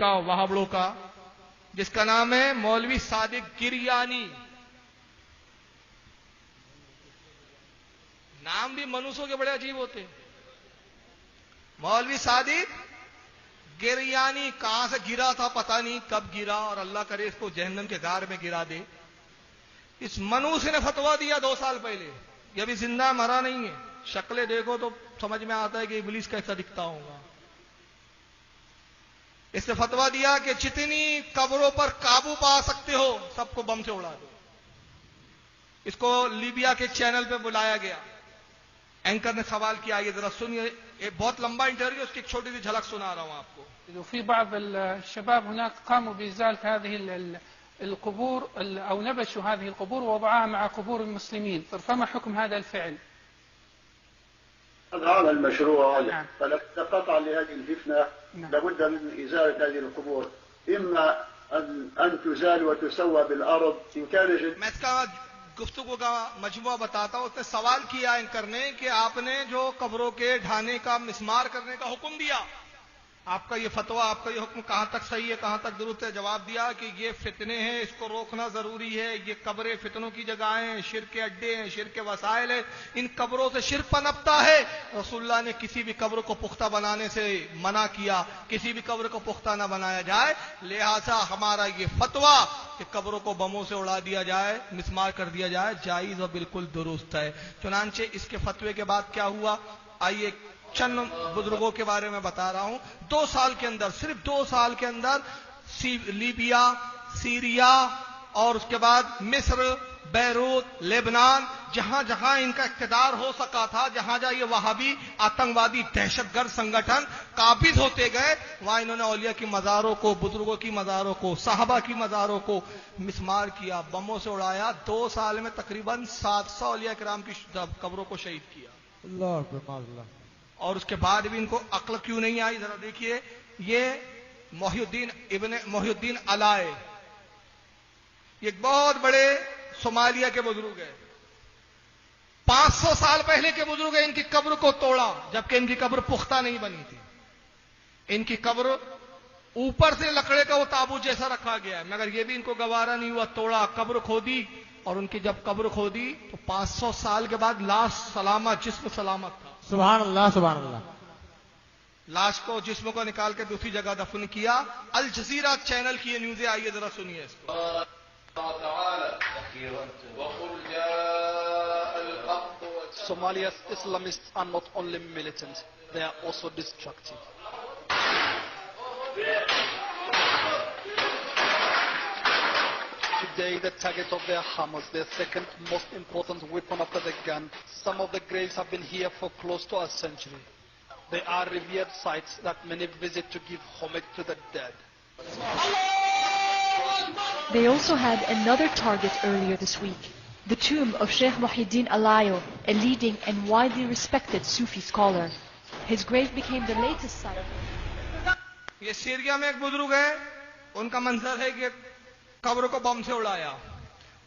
کا وہابڑوں کا، جس کا نام ہے مولوی صادق گریانی. نام بھی منوسوں کے بڑے عجیب ہوتے. مولوی صادق گریانی کہاں سے گرا تھا پتہ نہیں، کب گرا، اور اللہ کرے اس کو جہنم کے غار میں گرا دے. اس منوس نے فتویٰ دیا 2 سال پہلے، یہ ابھی زندہ مرا نہیں ہے. شکلیں دیکھو تو سمجھ میں آتا ہے کہ ابلیس کیسا دکھتا ہوگا. اس نے فتویٰ دیا کہ جتنی قبروں پر قابو پا سکتے ہو سب کو بم سے اڑا دو. اس کو لیبیا کے چینل پہ بلایا گیا. اینکر نے سوال کیا، یہ ذرا سنیے، ایک بہت لمبا انٹرویو، اس کی ایک چھوٹی سی جھلک سنا رہا ہوں آپ کو. وفي بعض الشباب هناك قاموا بإزالة هذه القبور أو نبشوا هذه القبور ووضعوها مع قبور المسلمين، فما حكم هذا الفعل؟ هذا المشروع نعم. فلا قطع لهذه الفتنة. نعم. لابد من إزالة هذه القبور، إما أن تزال وتسوى بالأرض إن كان میں اس کا گفتگو کا مجموعہ بتاتا ہوں. اس نے سوال کیا اینکر نے کہ آپ نے جو قبروں کے ڈھانے کا مسمار کرنے کا حکم دیا، آپ کا یہ فتویٰ، آپ کا یہ حکم کہاں تک صحیح ہے، کہاں تک درست ہے؟ جواب دیا کہ یہ فتنے ہیں، اس کو روکنا ضروری ہے. یہ قبریں فتنوں کی جگہیں ہیں، شرک کے اڈے ہیں، شرک کے وسائل ہیں. ان قبروں سے شرک پنپتا ہے. رسول اللہ نے کسی بھی قبر کو پختہ بنانے سے منع کیا، کسی بھی قبر کو پختہ نہ بنایا جائے. لہذا ہمارا یہ فتویٰ کہ قبروں کو بموں سے اڑا دیا جائے، مسمار کر دیا جائے، جائز اور بالکل درست ہے. چنانچہ اس کے فتوے کے بعد کیا ہوا، آئیے چند بزرگوں کے بارے میں بتا رہا ہوں. 2 سال کے اندر، صرف 2 سال کے اندر لیبیا، سیریا اور اس کے بعد مصر، بیروت، لبنان، جہاں جہاں ان کا اقتدار ہو سکا تھا، جہاں جہاں یہ وہابی آتنکوادی دہشت گرد سنگٹھن قابض ہوتے گئے، وہاں انہوں نے اولیاء کی مزاروں کو، بزرگوں کی مزاروں کو، صحابہ کی مزاروں کو مسمار کیا، بموں سے اڑایا. 2 سال میں تقریباً 700 اولیاء کرام کی قبروں کو شہید کیا. اللہ اکبر اللہ. اور اس کے بعد بھی ان کو عقل کیوں نہیں آئی؟ ذرا دیکھیے، یہ محی الدین علائے، یہ ایک بہت بڑے صومالیہ کے بزرگ ہیں. 500 سال پہلے کے بزرگ ہیں. ان کی قبر کو توڑا جبکہ ان کی قبر پختہ نہیں بنی تھی. ان کی قبر اوپر سے لکڑے کا وہ تابوت جیسا رکھا گیا ہے، مگر یہ بھی ان کو گوارا نہیں ہوا. توڑا، قبر کھودی، اور ان کی جب قبر کھودی تو 500 سال کے بعد لاش سلامت، جسم سلامت تھا. سبحان اللہ سبحان اللہ. لاش کو، جسم کو نکال کے دوسری جگہ دفن کیا. الجزیرہ چینل کی یہ نیوزیں، آئیے ذرا سنیے اس کو. Somalia's Islamists are not only militant, they are also destructive. Today, the target of their hammers, their second most important weapon after the gun. Some of the graves have been here for close to a century. They are revered sites that many visit to give homage to the dead. They also had another target earlier this week, the tomb of Sheikh Muhyiddin Alayo, a leading and widely respected Sufi scholar. His grave became the latest site. یہ Syria میں ایک بزرگ ہے، ان کا منظر ہے کہ قبر کو بم سے اڑایا،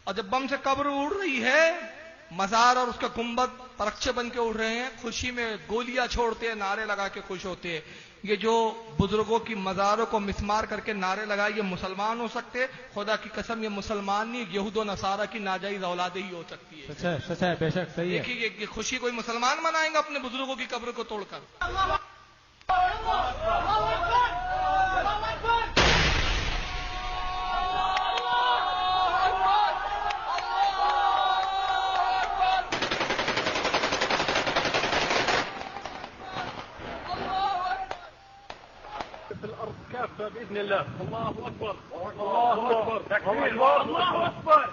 اور جب بم سے قبر اڑ رہی ہے، مزار اور اس کا گنبد پرچے بن کے اڑ رہے ہیں، خوشی میں گولیاں چھوڑتے ہیں، نعرے لگا کے خوش ہوتے ہیں. یہ جو بزرگوں کی مزاروں کو مسمار کر کے نعرے لگائے، یہ مسلمان ہو سکتے؟ خدا کی قسم یہ مسلمان نہیں، یہود و نصارہ کی ناجائز اولاد ہی ہو سکتی ہے. سچ ہے، سچ ہے، بے شک صحیح ہے. دیکھیے یہ خوشی کوئی مسلمان منائیں گا اپنے بزرگوں کی قبر کو توڑ کر؟ بإذن الله. الله أكبر الله أكبر تكبير الله أكبر.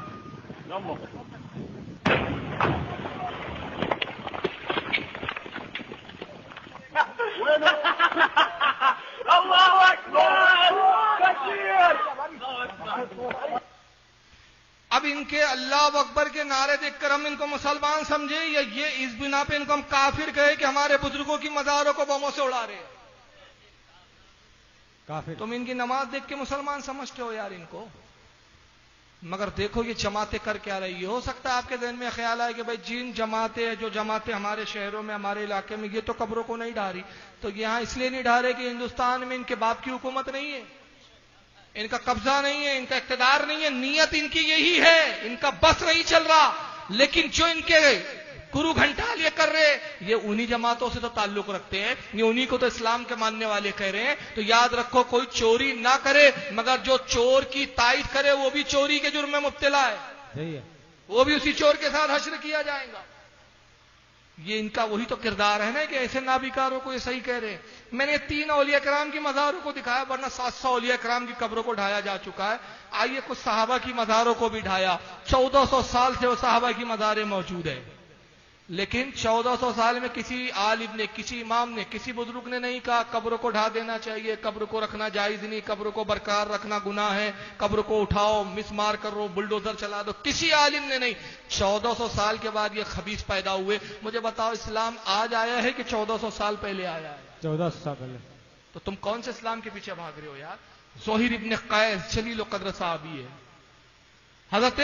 يلا الله أكبر تكبير. اب ان کے اللہ اکبر کے نعرے دیکھ کر ہم ان کو مسلمان سمجھے، یا یہ اس بنا پہ ان کو ہم کافر کہے کہ ہمارے بزرگوں کی مزاروں کو بموں سے اڑا رہے ہیں؟ تم ان کی نماز دیکھ کے مسلمان سمجھتے ہو یار ان کو، مگر دیکھو یہ جماعتیں کر کیا رہی ہے. ہو سکتا ہے آپ کے ذہن میں خیال آئے کہ بھائی جن جماعتیں، جو جماعتیں ہمارے شہروں میں، ہمارے علاقے میں، یہ تو قبروں کو نہیں ڈھا رہی، تو یہاں اس لیے نہیں ڈھا رہے کہ ہندوستان میں ان کے باپ کی حکومت نہیں ہے. ان کا قبضہ نہیں ہے، ان کا اقتدار نہیں ہے، نیت ان کی یہی ہے، ان کا بس نہیں چل رہا، لیکن جو ان کے گرو گھنٹال یہ کر رہے، یہ انہی جماعتوں سے تو تعلق رکھتے ہیں، یہ انہی کو تو اسلام کے ماننے والے کہہ رہے ہیں. تو یاد رکھو کوئی چوری نہ کرے، مگر جو چور کی تائید کرے وہ بھی چوری کے جرم میں مبتلا ہے، صحیح ہے. وہ بھی اسی چور کے ساتھ حشر کیا جائے گا. یہ ان کا وہی تو کردار ہے نا کہ ایسے نابکاروں کو یہ صحیح کہہ رہے ہیں. میں نے 3 اولیاء کرام کی مزاروں کو دکھایا، ورنہ 700 اولیاء کرام کی قبروں کو ڈھایا جا چکا ہے. آئیے کچھ صحابہ کی مزاروں کو بھی ڈھایا. 1400 سال سے وہ صحابہ کی مزاریں موجود ہیں، لیکن 1400 سال میں کسی عالم نے، کسی امام نے، کسی بزرگ نے نہیں کہا قبر کو ڈھا دینا چاہیے، قبر کو رکھنا جائز نہیں، قبر کو برقرار رکھنا گناہ ہے، قبر کو اٹھاؤ، مسمار کرو، بلڈوزر چلا دو. کسی عالم نے نہیں. 1400 سال کے بعد یہ خبیث پیدا ہوئے. مجھے بتاؤ اسلام آج آیا ہے کہ 1400 سال پہلے آیا ہے؟ 1400 سال پہلے. تو تم کون سے اسلام کے پیچھے بھاگ رہے ہو یار؟ زہیر ابن قیس جلیل القدر صحابی ہے. حضرت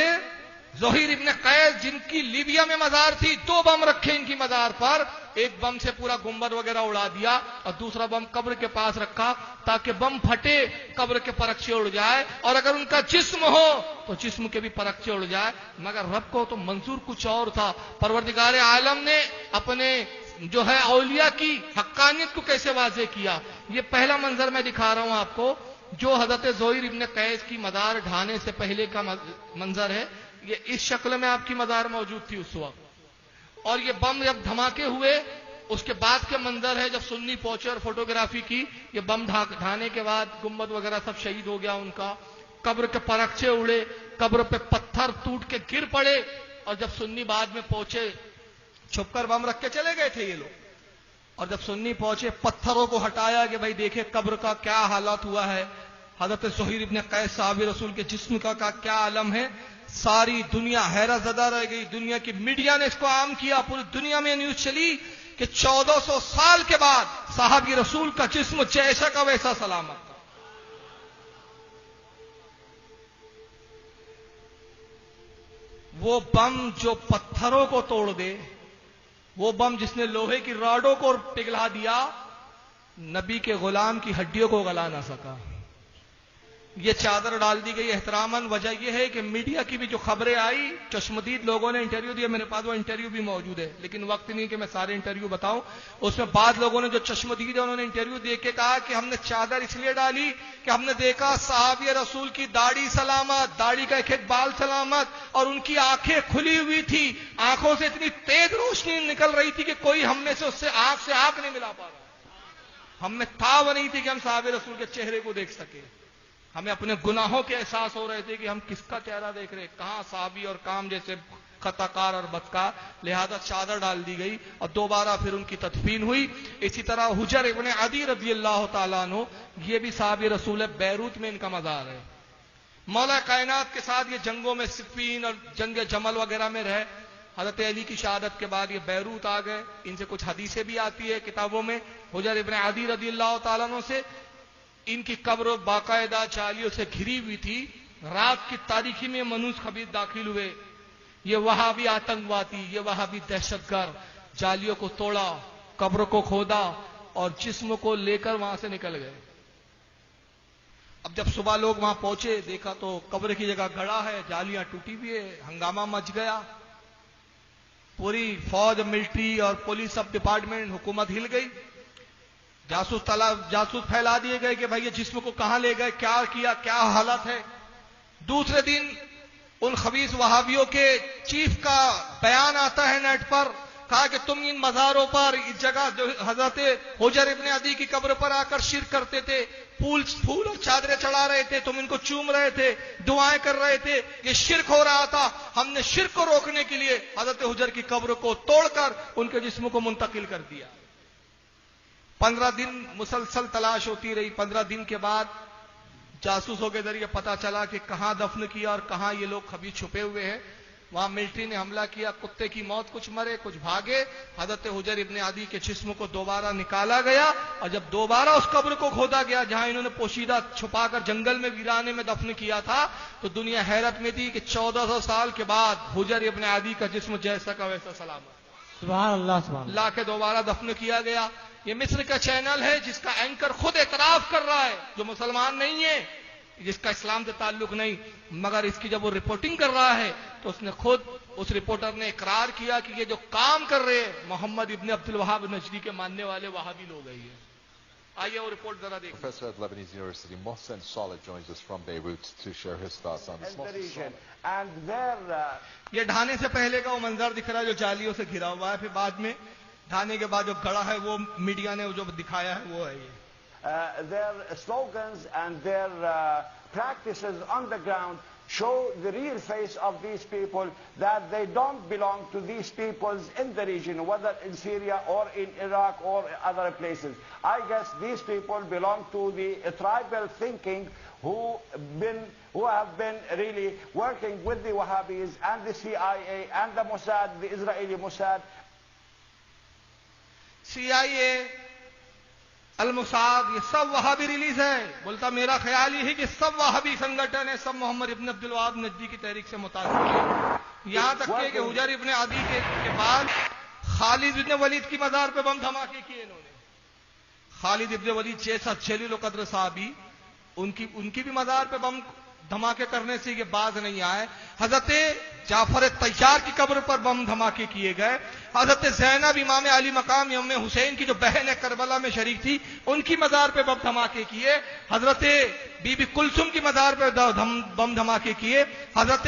زہیر ابن قیس جن کی لیبیا میں مزار تھی، 2 بم رکھے ان کی مزار پر. ایک بم سے پورا گنبد وغیرہ اڑا دیا اور دوسرا بم قبر کے پاس رکھا تاکہ بم پھٹے، قبر کے پرکچے اڑ جائے، اور اگر ان کا جسم ہو تو جسم کے بھی پرکچے اڑ جائے. مگر رب کو تو منظور کچھ اور تھا. پروردگار عالم نے اپنے جو ہے اولیاء کی حقانیت کو کیسے واضح کیا. یہ پہلا منظر میں دکھا رہا ہوں آپ کو، جو حضرت زہیر ابن قیس کی مزار ڈھانے سے پہلے کا منظر ہے. یہ اس شکل میں آپ کی مزار موجود تھی اس وقت، اور یہ بم جب دھماکے ہوئے اس کے بعد کے منظر ہے جب سنی پہنچے اور فوٹوگرافی کی. یہ بم ڈھانے کے بعد گنبد وغیرہ سب شہید ہو گیا ان کا، قبر کے پرکچے اڑے، قبر پہ پتھر ٹوٹ کے گر پڑے. اور جب سنی بعد میں پہنچے، چھپ کر بم رکھ کے چلے گئے تھے یہ لوگ، اور جب سنی پہنچے پتھروں کو ہٹایا کہ بھائی دیکھیں قبر کا کیا حالات ہوا ہے. حضرت زہیر ابن قیس صحابی رسول کے جسم کا کیا عالم ہے. ساری دنیا حیرت زدہ رہ گئی. دنیا کی میڈیا نے اس کو عام کیا، پوری دنیا میں نیوز چلی کہ 1400 سال کے بعد صحابی رسول کا جسم جیسا کا ویسا سلامت تھا. وہ بم جو پتھروں کو توڑ دے، وہ بم جس نے لوہے کی راڈوں کو پگھلا دیا، نبی کے غلام کی ہڈیوں کو گلا نہ سکا. یہ چادر ڈال دی گئی احتراماً. وجہ یہ ہے کہ میڈیا کی بھی جو خبریں آئی، چشمدید لوگوں نے انٹرویو دیا، میرے پاس وہ انٹرویو بھی موجود ہے، لیکن وقت نہیں کہ میں سارے انٹرویو بتاؤں. اس میں بعض لوگوں نے جو چشمدید ہے انہوں نے انٹرویو دے کے کہا کہ ہم نے چادر اس لیے ڈالی کہ ہم نے دیکھا صحابی رسول کی داڑھی سلامت، داڑھی کا ایک بال سلامت، اور ان کی آنکھیں کھلی ہوئی تھی، آنکھوں سے اتنی تیز روشنی نکل رہی تھی کہ کوئی ہم میں سے اس سے آنکھ نہیں ملا پا رہا. ہم میں تاب نہیں تھی کہ ہم صحابی رسول کے چہرے کو دیکھ سکے. ہمیں اپنے گناہوں کے احساس ہو رہے تھے کہ ہم کس کا چہرہ دیکھ رہے، کہاں صحابی اور کام جیسے خطاکار اور بدکار. لہذا چادر ڈال دی گئی اور دوبارہ پھر ان کی تدفین ہوئی. اسی طرح حجر ابن عدی رضی اللہ تعالیٰ عنہ، یہ بھی صحابی رسول ہے، بیروت میں ان کا مزار ہے. مولا کائنات کے ساتھ یہ جنگوں میں صفین اور جنگ جمل وغیرہ میں رہے. حضرت علی کی شہادت کے بعد یہ بیروت آ گئے. ان سے کچھ حدیثیں بھی آتی ہے کتابوں میں. حجر ابن عدی رضی اللہ تعالیٰ عنہ سے ان کی قبر باقاعدہ جالیوں سے گھری ہوئی تھی. رات کی تاریکی میں منوس خبیث داخل ہوئے. یہ وہابی آتنکوادی، یہ وہابی دہشت گرد جالیوں کو توڑا، قبر کو کھودا اور جسم کو لے کر وہاں سے نکل گئے. اب جب صبح لوگ وہاں پہنچے، دیکھا تو قبر کی جگہ گڑا ہے، جالیاں ٹوٹی ہوئی ہے، ہنگامہ مچ گیا. پوری فوج، ملٹری اور پولیس سب ڈپارٹمنٹ، حکومت ہل گئی. جاسوس پھیلا دیے گئے کہ بھائی یہ جسم کو کہاں لے گئے، کیا کیا، کیا حالت ہے. دوسرے دن ان خبیث وہابیوں کے چیف کا بیان آتا ہے نیٹ پر، کہا کہ تم ان مزاروں پر، اس جگہ جو حضرت حجر ابن عدی کی قبر پر آ کر شرک کرتے تھے، پھول اور چادریں چڑھا رہے تھے، تم ان کو چوم رہے تھے، دعائیں کر رہے تھے، یہ شرک ہو رہا تھا. ہم نے شرک کو روکنے کے لیے حضرت حجر کی قبر کو توڑ کر ان کے جسم کو منتقل کر دیا. 15 دن مسلسل تلاش ہوتی رہی. 15 دن کے بعد جاسوسوں کے ذریعے پتا چلا کہ کہاں دفن کیا اور کہاں یہ لوگ خبیث چھپے ہوئے ہیں. وہاں ملٹری نے حملہ کیا، کتے کی موت، کچھ مرے کچھ بھاگے. حضرت حجر ابن عدی کے جسم کو دوبارہ نکالا گیا، اور جب دوبارہ اس قبر کو کھودا گیا جہاں انہوں نے پوشیدہ چھپا کر جنگل میں ویرانے میں دفن کیا تھا، تو دنیا حیرت میں تھی کہ 1400 سال کے بعد حجر ابن عدی کا جسم جیسا کا ویسا سلامت. سبحان اللہ، سبحان اللہ. لا کے دوبارہ دفن کیا گیا. یہ مصر کا چینل ہے جس کا اینکر خود اعتراف کر رہا ہے، جو مسلمان نہیں ہے، جس کا اسلام سے تعلق نہیں، مگر اس کی جب وہ رپورٹنگ کر رہا ہے تو اس نے خود اس رپورٹر نے اقرار کیا کہ یہ جو کام کر رہے ہیں محمد ابن عبد الوہاب نجدی کے ماننے والے وہابی لوگ ہیں. آئیے وہ رپورٹ ذرا دیکھیں. Professor at Lebanese University, Mohsen Saleh, joins us from Beirut to share his thoughts on this. یہ ڈھانے سے پہلے کا وہ منظر دکھ رہا ہے جو جالیوں سے گھرا ہوا ہے، پھر بعد میں ڈھانے کے بعد جو گڑا ہے وہ میڈیا نے جو دکھایا ہے وہ ہے یہ. Their slogans and their practices on the ground show the real face of these people, that they don't belong to these peoples in the region, whether in Syria or in Iraq or other places. I guess these people belong to the tribal thinking who have been really working with the Wahhabis and the CIA and the Mossad, the Israeli Mossad. CIA, al Mossad, یہ سب وہابی release ہے. بولتا میرا خیال یہ ہے کہ سب وہابی سنگٹھن ہے، سب محمد ابن عبد الوہاب نجدی کی تحریک سے متاثر ہے. یہاں تک کہ حجر ابن عدی کے بعد خالد ابن ولید کی مزار پہ بم دھماکے کیے انہوں نے. خالد ابن ولید جیسا جلیل القدر صحابی، ان کی بھی مزار پہ بم دھماکے کرنے سے یہ باز نہیں آئے. حضرت جعفر طیار کی قبر پر بم دھماکے کیے گئے. حضرت زینب امام علی مقام ام حسین کی جو بہن ہے کربلا میں شریک تھی، ان کی مزار پہ بم دھماکے کیے. حضرت بی بی کلثوم کی مزار پہ بم دھماکے کیے. حضرت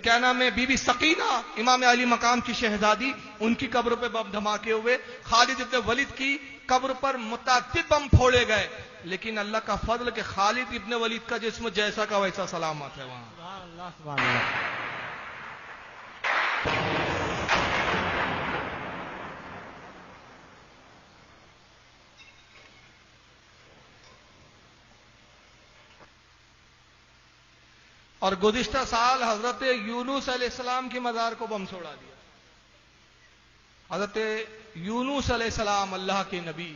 کیا نام ہے بی بی سکینہ امام علی مقام کی شہزادی، ان کی قبر پہ بم دھماکے ہوئے. خالد ابن ولید کی قبر پر متعدد بم پھوڑے گئے، لیکن اللہ کا فضل کہ خالد ابن ولید کا جسم جیسا کا ویسا سلامت ہے وہاں. سبحان اللہ سبحان اللہ. اور گزشتہ سال حضرت یونس علیہ السلام کی مزار کو بم چھوڑا دیا. حضرت یونس علیہ السلام اللہ کے نبی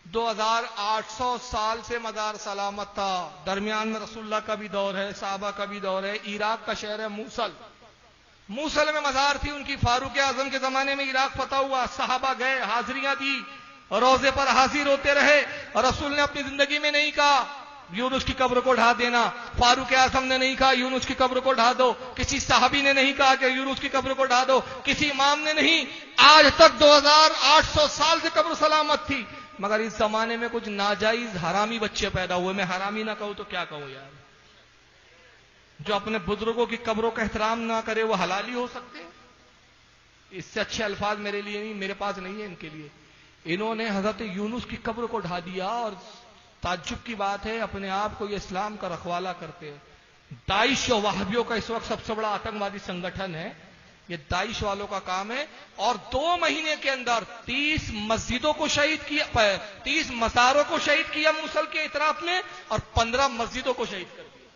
2800 سال سے مزار سلامت تھا. درمیان میں رسول اللہ کا بھی دور ہے، صحابہ کا بھی دور ہے. عراق کا شہر ہے موصل میں مزار تھی ان کی. فاروق اعظم کے زمانے میں عراق فتح ہوا، صحابہ گئے، حاضریاں دی، روزے پر حاضر ہوتے رہے. اور رسول نے اپنی زندگی میں نہیں کہا یونس کی قبر کو ڈھا دینا. فاروق اعظم نے نہیں کہا یونس کی قبر کو ڈھا دو. کسی صحابی نے نہیں کہا کہ یونس کی قبر کو ڈھا دو. کسی امام نے نہیں. آج تک 2800 سال سے قبر سلامت تھی. مگر اس زمانے میں کچھ ناجائز حرامی بچے پیدا ہوئے. میں حرامی نہ کہوں تو کیا کہوں یار؟ جو اپنے بزرگوں کی قبروں کا احترام نہ کرے وہ حلالی ہو سکتے؟ اس سے اچھے الفاظ میرے لیے نہیں، میرے پاس نہیں ہے ان کے لیے. انہوں نے حضرت یونس کی قبر کو ڈھا دیا. اور تعجب کی بات ہے اپنے آپ کو یہ اسلام کا رکھوالا کرتے ہیں. داعش و وہابیوں کا اس وقت سب سے بڑا آتنکوادی سنگٹھن ہے. یہ داعش والوں کا کام ہے. اور 2 مہینے کے اندر 30 مسجدوں کو شہید کیا، 30 مزاروں کو شہید کیا موصل کے اطراف میں، اور 15 مسجدوں کو شہید کر دیا.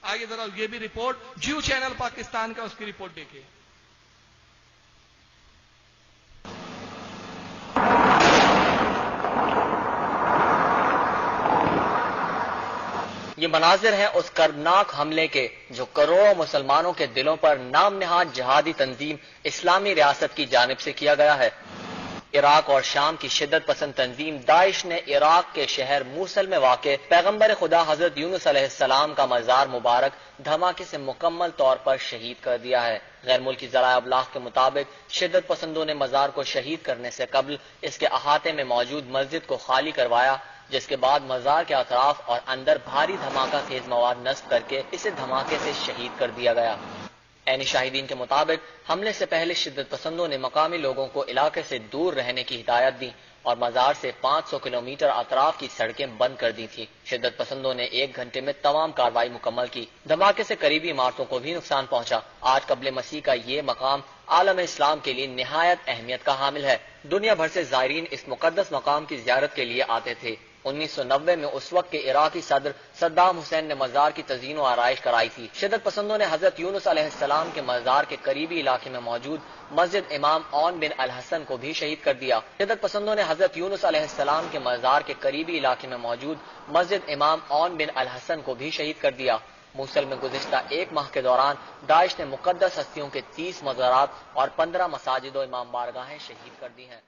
آئیے ذرا یہ بھی رپورٹ جیو چینل پاکستان کا، اس کی رپورٹ دیکھیں. یہ مناظر ہیں اس کربناک حملے کے جو کروڑوں مسلمانوں کے دلوں پر نام نہاد جہادی تنظیم اسلامی ریاست کی جانب سے کیا گیا ہے. عراق اور شام کی شدت پسند تنظیم داعش نے عراق کے شہر موصل میں واقع پیغمبر خدا حضرت یونس علیہ السلام کا مزار مبارک دھماکے سے مکمل طور پر شہید کر دیا ہے. غیر ملکی ذرائع ابلاغ کے مطابق شدت پسندوں نے مزار کو شہید کرنے سے قبل اس کے احاطے میں موجود مسجد کو خالی کروایا، جس کے بعد مزار کے اطراف اور اندر بھاری دھماکہ خیز مواد نصب کر کے اسے دھماکے سے شہید کر دیا گیا. عینی شاہدین کے مطابق حملے سے پہلے شدت پسندوں نے مقامی لوگوں کو علاقے سے دور رہنے کی ہدایت دی اور مزار سے 500 کلومیٹر اطراف کی سڑکیں بند کر دی تھی. شدت پسندوں نے 1 گھنٹے میں تمام کارروائی مکمل کی. دھماکے سے قریبی عمارتوں کو بھی نقصان پہنچا. آج قبل مسیح کا یہ مقام عالم اسلام کے لیے نہایت اہمیت کا حامل ہے. دنیا بھر سے زائرین اس مقدس مقام کی زیارت کے لیے آتے تھے. 1990 میں اس وقت کے عراقی صدر صدام حسین نے مزار کی تزئین و آرائش کرائی تھی. شدت پسندوں نے حضرت یونس علیہ السلام کے مزار کے قریبی علاقے میں موجود مسجد امام اون بن الحسن کو بھی شہید کر دیا. شدت پسندوں نے حضرت یونس علیہ السلام کے مزار کے قریبی علاقے میں موجود مسجد امام اون بن الحسن کو بھی شہید کر دیا. موصل میں گزشتہ 1 ماہ کے دوران داعش نے مقدس ہستیوں کے 30 مزارات اور 15 مساجد و امام بارگاہیں شہید کر دی ہیں.